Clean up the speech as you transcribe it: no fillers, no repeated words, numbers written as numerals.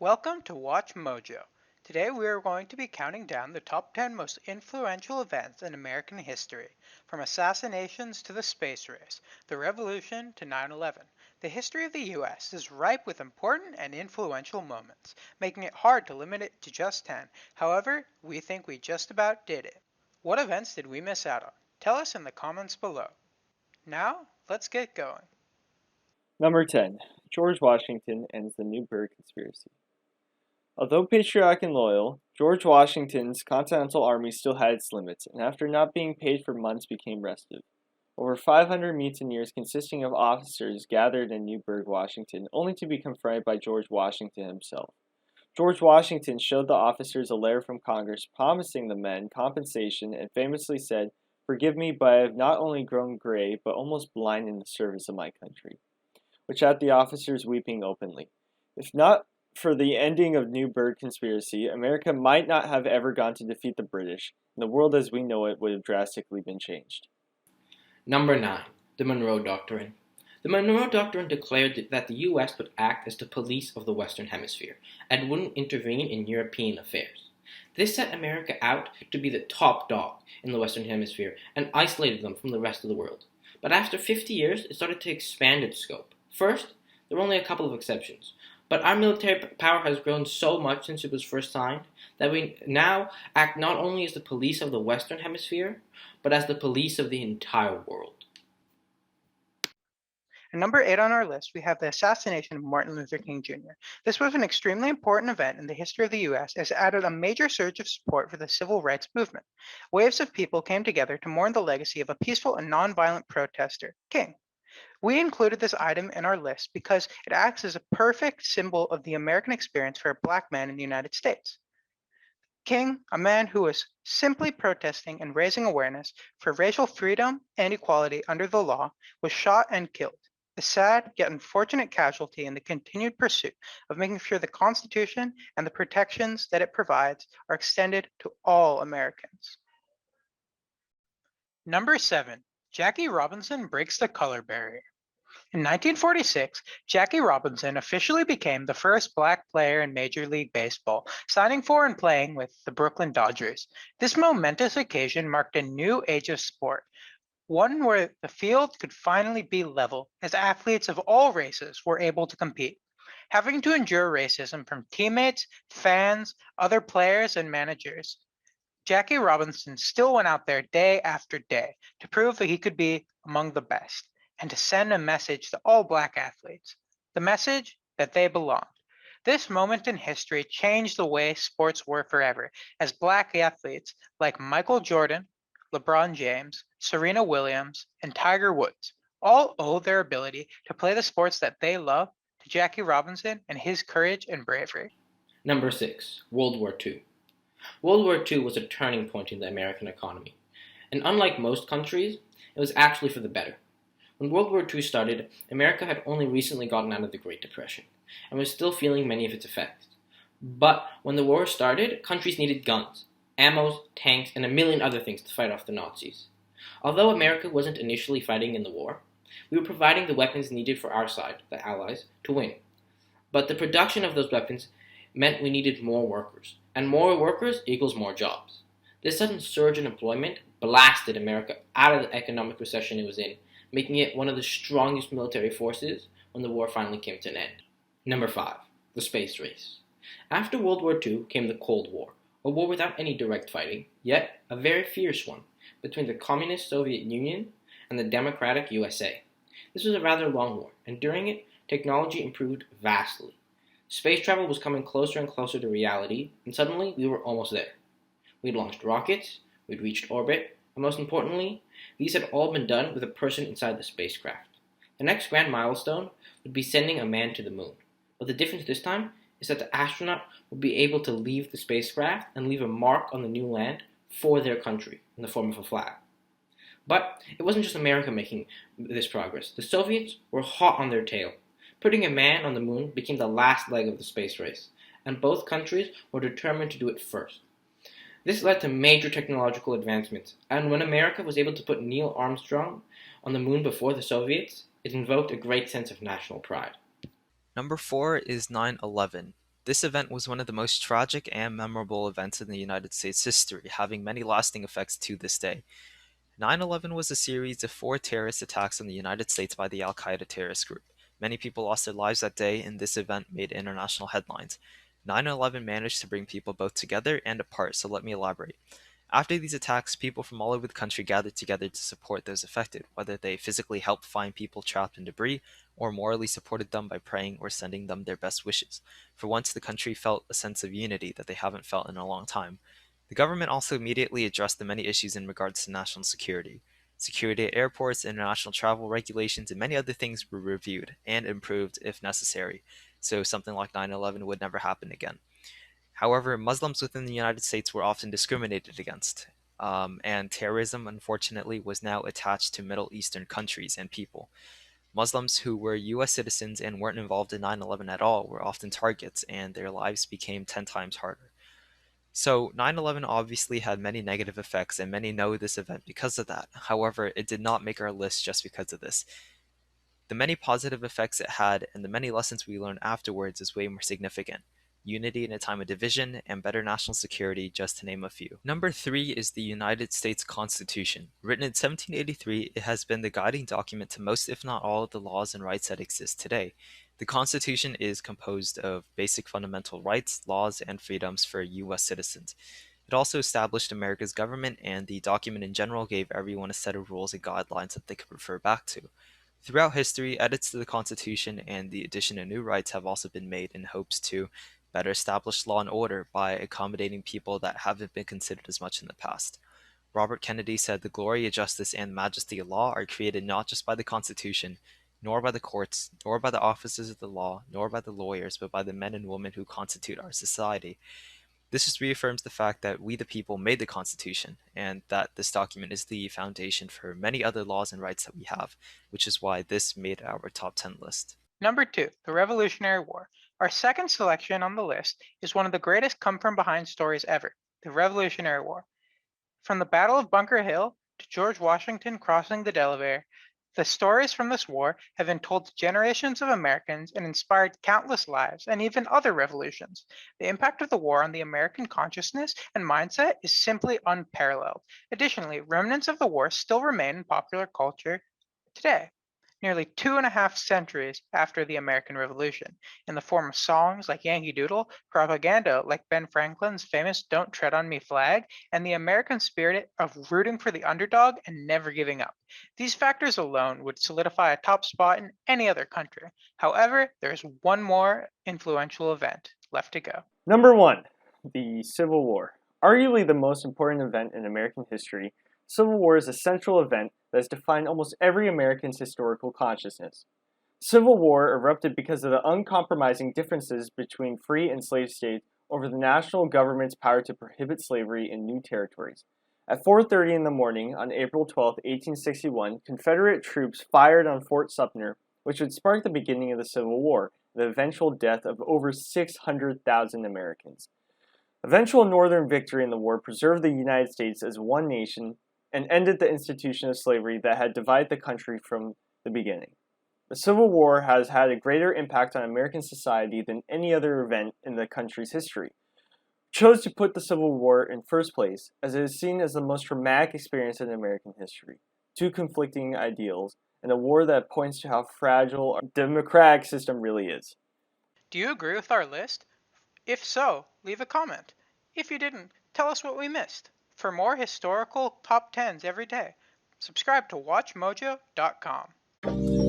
Welcome to Watch Mojo. Today we are going to be counting down the top 10 most influential events in American history, from assassinations to the space race, the revolution to 9/11. The history of the US is ripe with important and influential moments, making it hard to limit it to just 10. However, we think we just about did it. What events did we miss out on? Tell us in the comments below. Now, let's get going. Number 10. George Washington ends the Newburgh Conspiracy. Although patriotic and loyal, George Washington's Continental Army still had its limits, and after not being paid for months became restive. Over 500 mutineers consisting of officers gathered in Newburgh, Washington, only to be confronted by George Washington himself. George Washington showed the officers a letter from Congress promising the men compensation and famously said, "Forgive me, but I have not only grown gray, but almost blind in the service of my country," which had the officers weeping openly. If not for the ending of Newburgh conspiracy, America might not have ever gone to defeat the British, and the world as we know it would have drastically been changed. Number 9. The Monroe Doctrine. The Monroe Doctrine declared that the U.S. would act as the police of the Western Hemisphere and wouldn't intervene in European affairs. This set America out to be the top dog in the Western Hemisphere and isolated them from the rest of the world. But after 50 years, it started to expand its scope. First, there were only a couple of exceptions, but our military power has grown so much since it was first signed that we now act not only as the police of the Western Hemisphere, but as the police of the entire world. At number 8 on our list, we have the assassination of Martin Luther King Jr. This was an extremely important event in the history of the US as it added a major surge of support for the civil rights movement. Waves of people came together to mourn the legacy of a peaceful and nonviolent protester, King. We included this item in our list because it acts as a perfect symbol of the American experience for a Black man in the United States. King, a man who was simply protesting and raising awareness for racial freedom and equality under the law, was shot and killed. A sad yet unfortunate casualty in the continued pursuit of making sure the Constitution and the protections that it provides are extended to all Americans. Number 7. Jackie Robinson breaks the color barrier. In 1946, Jackie Robinson officially became the first Black player in Major League Baseball, signing for and playing with the Brooklyn Dodgers. This momentous occasion marked a new age of sport, one where the field could finally be level as athletes of all races were able to compete. Having to endure racism from teammates, fans, other players, and managers, Jackie Robinson still went out there day after day to prove that he could be among the best and to send a message to all Black athletes, the message that they belonged. This moment in history changed the way sports were forever, as Black athletes like Michael Jordan, LeBron James, Serena Williams, and Tiger Woods all owe their ability to play the sports that they love to Jackie Robinson and his courage and bravery. Number 6. World War II. World War II was a turning point in the American economy, and unlike most countries, it was actually for the better. When World War II started, America had only recently gotten out of the Great Depression and was still feeling many of its effects. But when the war started, countries needed guns, ammo, tanks, and a million other things to fight off the Nazis. Although America wasn't initially fighting in the war, we were providing the weapons needed for our side, the Allies, to win. But the production of those weapons meant we needed more workers, and more workers equals more jobs. This sudden surge in employment blasted America out of the economic recession it was in, making it one of the strongest military forces when the war finally came to an end. Number 5. The space race. After World War II came the Cold War, a war without any direct fighting, yet a very fierce one, between the communist Soviet Union and the democratic USA. This was a rather long war, and during it, technology improved vastly. Space travel was coming closer and closer to reality, and suddenly we were almost there. We'd launched rockets, we'd reached orbit, and most importantly, these had all been done with a person inside the spacecraft. The next grand milestone would be sending a man to the moon, but the difference this time is that the astronaut would be able to leave the spacecraft and leave a mark on the new land for their country in the form of a flag. But it wasn't just America making this progress. The Soviets were hot on their tail. Putting a man on the moon became the last leg of the space race, and both countries were determined to do it first. This led to major technological advancements, and when America was able to put Neil Armstrong on the moon before the Soviets, it invoked a great sense of national pride. Number 4 is 9/11. This event was one of the most tragic and memorable events in the United States history, having many lasting effects to this day. 9/11 was a series of 4 terrorist attacks on the United States by the Al Qaeda terrorist group. Many people lost their lives that day, and this event made international headlines. 9/11 managed to bring people both together and apart, so let me elaborate. After these attacks, people from all over the country gathered together to support those affected, whether they physically helped find people trapped in debris or morally supported them by praying or sending them their best wishes. For once, the country felt a sense of unity that they haven't felt in a long time. The government also immediately addressed the many issues in regards to national security. Security at airports, international travel regulations, and many other things were reviewed and improved if necessary, so something like 9/11 would never happen again. However, Muslims within the United States were often discriminated against, and terrorism, unfortunately, was now attached to Middle Eastern countries and people. Muslims who were US citizens and weren't involved in 9/11 at all were often targets, and their lives became 10 times harder. So, 9/11 obviously had many negative effects, and many know this event because of that. However, it did not make our list just because of this. The many positive effects it had and the many lessons we learned afterwards is way more significant. Unity in a time of division and better national security, just to name a few. Number 3 is the United States Constitution. Written in 1783, it has been the guiding document to most, if not all, of the laws and rights that exist today. The Constitution is composed of basic fundamental rights, laws, and freedoms for US citizens. It also established America's government, and the document in general gave everyone a set of rules and guidelines that they could refer back to. Throughout history, edits to the Constitution and the addition of new rights have also been made in hopes to better establish law and order by accommodating people that haven't been considered as much in the past. Robert Kennedy said the glory of justice and majesty of law are created not just by the Constitution, nor by the courts, nor by the officers of the law, nor by the lawyers, but by the men and women who constitute our society. This just reaffirms the fact that we the people made the Constitution, and that this document is the foundation for many other laws and rights that we have, which is why this made our top 10 list. Number 2, the Revolutionary War. Our second selection on the list is one of the greatest come-from-behind stories ever, the Revolutionary War. From the Battle of Bunker Hill to George Washington crossing the Delaware, the stories from this war have been told to generations of Americans and inspired countless lives and even other revolutions. The impact of the war on the American consciousness and mindset is simply unparalleled. Additionally, remnants of the war still remain in popular culture today, nearly 2.5 centuries after the American Revolution, in the form of songs like Yankee Doodle, propaganda like Ben Franklin's famous Don't Tread on Me flag, and the American spirit of rooting for the underdog and never giving up. These factors alone would solidify a top spot in any other country. However, there's one more influential event left to go. Number 1, the Civil War. Arguably the most important event in American history, Civil War is a central event that has defined almost every American's historical consciousness. Civil War erupted because of the uncompromising differences between free and slave states over the national government's power to prohibit slavery in new territories. At 4:30 in the morning on April 12, 1861, Confederate troops fired on Fort Sumter, which would spark the beginning of the Civil War, the eventual death of over 600,000 Americans. Eventual Northern victory in the war preserved the United States as one nation and ended the institution of slavery that had divided the country from the beginning. The Civil War has had a greater impact on American society than any other event in the country's history. Chose to put the Civil War in first place, as it is seen as the most traumatic experience in American history. Two conflicting ideals, and a war that points to how fragile our democratic system really is. Do you agree with our list? If so, leave a comment. If you didn't, tell us what we missed. For more historical top 10s every day, subscribe to WatchMojo.com.